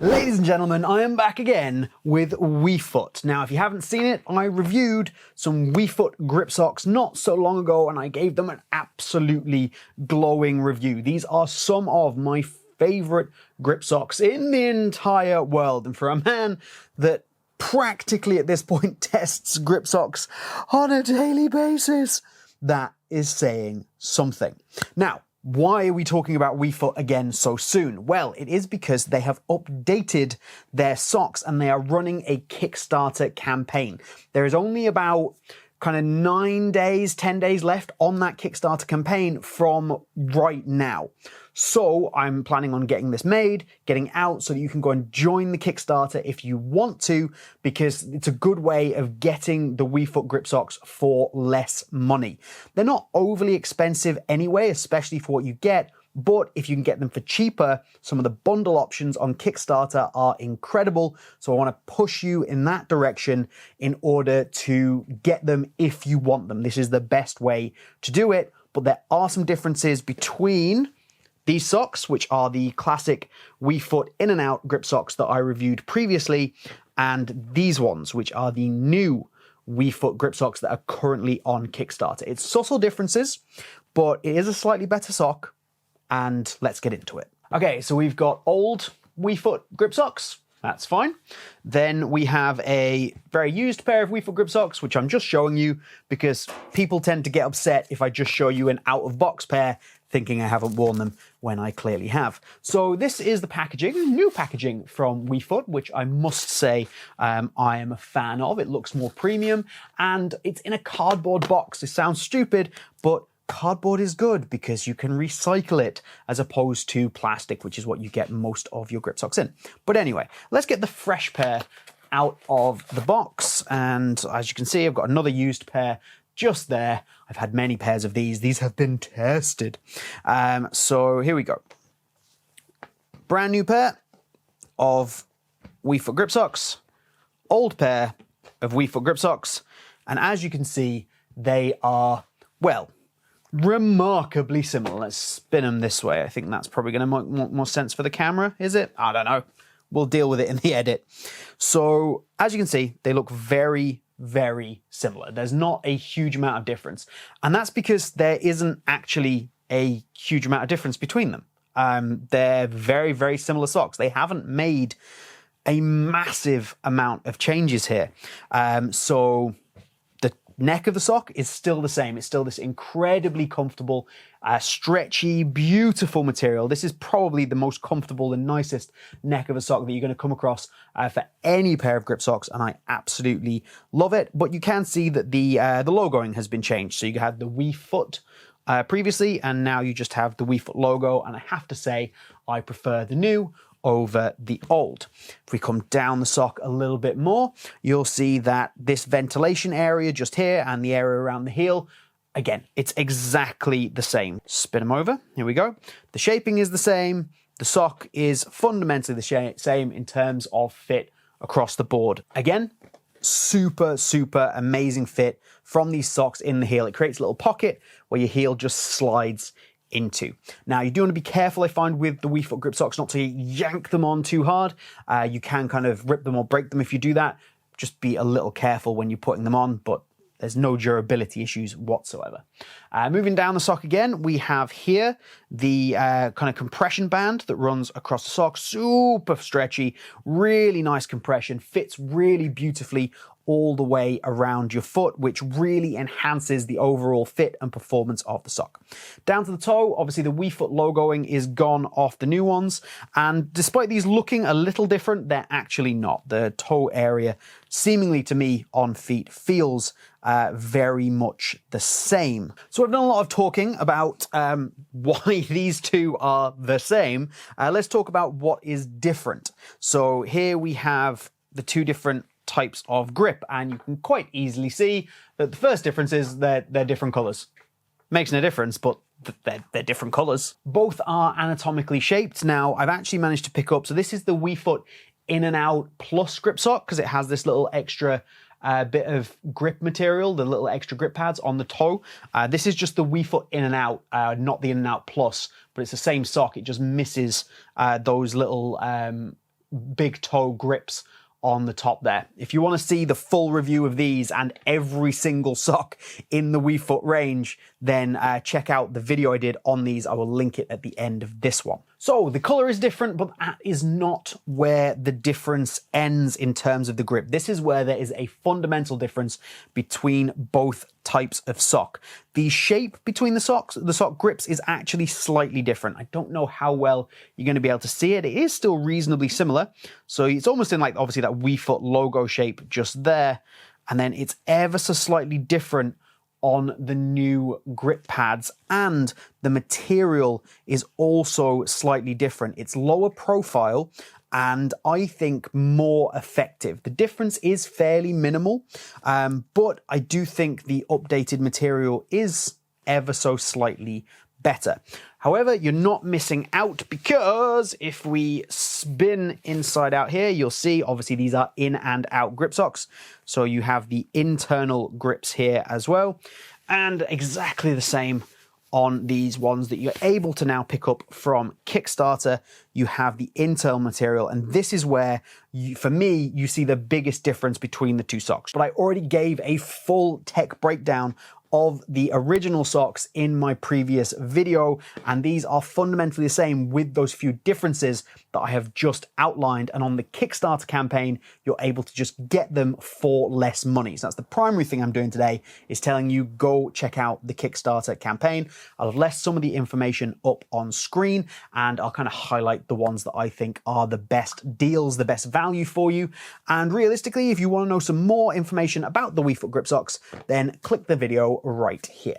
Ladies and gentlemen, I am back again with WeFoot. Now, if you haven't seen it, I reviewed some WeFoot grip socks not so long ago, and I gave them an absolutely glowing review. These are some of my favorite grip socks in the entire world, and for a man that practically at this point tests grip socks on a daily basis, that is saying something. Now, why are we talking about WeFoot again so soon? Well, it is because they have updated their socks and they are running a Kickstarter campaign. There is only about kind of 9 days, 10 days left on that Kickstarter campaign from right now. So I'm planning on getting this made, getting out so that you can go and join the Kickstarter if you want to, because it's a good way of getting the WeFoot grip socks for less money. They're not overly expensive anyway, especially for what you get, but if you can get them for cheaper, some of the bundle options on Kickstarter are incredible. So I want to push you in that direction in order to get them if you want them. This is the best way to do it, but there are some differences between these socks, which are the classic WeFoot in and out grip socks that I reviewed previously, and these ones, which are the new WeFoot grip socks that are currently on Kickstarter. It's subtle differences, but it is a slightly better sock, and let's get into it. Okay, so we've got old WeFoot grip socks. That's fine. Then we have a very used pair of WeFoot grip socks, which I'm just showing you because people tend to get upset if I just show you an out-of-box pair, thinking I haven't worn them when I clearly have. So this is the packaging, new packaging from WeFoot, which I must say I am a fan of. It looks more premium and it's in a cardboard box. It sounds stupid, but cardboard is good because you can recycle it as opposed to plastic, which is what you get most of your grip socks in. But anyway, let's get the fresh pair out of the box. And as you can see, I've got another used pair just there. I've had many pairs of these. These have been tested. So here we go. Brand new pair of WeFoot grip socks. Old pair of WeFoot grip socks. And as you can see, they are, well, remarkably similar. Let's spin them this way. I think that's probably going to make more sense for the camera, is it? I don't know. We'll deal with it in the edit. So as you can see, they look very, very similar. There's not a huge amount of difference. And that's because there isn't actually a huge amount of difference between them. They're very, very similar socks. They haven't made a massive amount of changes here. So the neck of the sock is still the same. It's still this incredibly comfortable, stretchy, beautiful material. This is probably the most comfortable and nicest neck of a sock that you're going to come across for any pair of grip socks, and I absolutely love it. But you can see that the logoing has been changed. So you had the WeFoot previously, and now you just have the WeFoot logo, and I have to say I prefer the new over the old. If we come down the sock a little bit more, you'll see that this ventilation area just here and the area around the heel, again, it's exactly the same. Spin them over. Here we go. The shaping is the same. The sock is fundamentally the same in terms of fit across the board. Again, super, super amazing fit from these socks in the heel. It creates a little pocket where your heel just slides into. Now, you do want to be careful, I find, with the WeFoot grip socks, not to yank them on too hard. You can kind of rip them or break them if you do that. Just be a little careful when you're putting them on, but there's no durability issues whatsoever. Moving down the sock again, we have here the kind of compression band that runs across the sock. Super stretchy, really nice compression, fits really beautifully all the way around your foot, which really enhances the overall fit and performance of the sock. Down to the toe, obviously the WeFoot logoing is gone off the new ones, and despite these looking a little different, they're actually not. The toe area, seemingly to me on feet, feels very much the same. So I've done a lot of talking about why these two are the same. Let's talk about what is different. So here we have the two different types of grip, and you can quite easily see that the first difference is they're different colors. Makes no difference, but they're different colors. Both are anatomically shaped. Now, I've actually managed to pick up, so this is the WeFoot In and Out Plus grip sock, because it has this little extra bit of grip material, the little extra grip pads on the toe. This is just the WeFoot In and Out, not the In and Out Plus, but it's the same sock. It just misses those little big toe grips on the top there. If you want to see the full review of these and every single sock in the WeFoot range, then check out the video I did on these. I will link it at the end of this one. So the color is different, but that is not where the difference ends in terms of the grip. This is where there is a fundamental difference between both types of sock. The shape between the sock grips is actually slightly different. I don't know how well you're going to be able to see it. It is still reasonably similar. So it's almost in like obviously that WeFoot logo shape just there. And then it's ever so slightly different on the new grip pads, and the material is also slightly different. It's lower profile and I think more effective. The difference is fairly minimal, but I do think the updated material is ever so slightly better. However, you're not missing out, because if we spin inside out here, you'll see obviously these are in and out grip socks. So you have the internal grips here as well, and exactly the same on these ones that you're able to now pick up from Kickstarter. You have the internal material, and this is where, for me, you see the biggest difference between the two socks. But I already gave a full tech breakdown of the original socks in my previous video, and these are fundamentally the same with those few differences that I have just outlined. And on the Kickstarter campaign, you're able to just get them for less money. So that's the primary thing I'm doing today, is telling you go check out the Kickstarter campaign. I'll have left some of the information up on screen, and I'll kind of highlight the ones that I think are the best deals, the best value for you. And realistically, if you want to know some more information about the WeFoot grip socks, then click the video right here.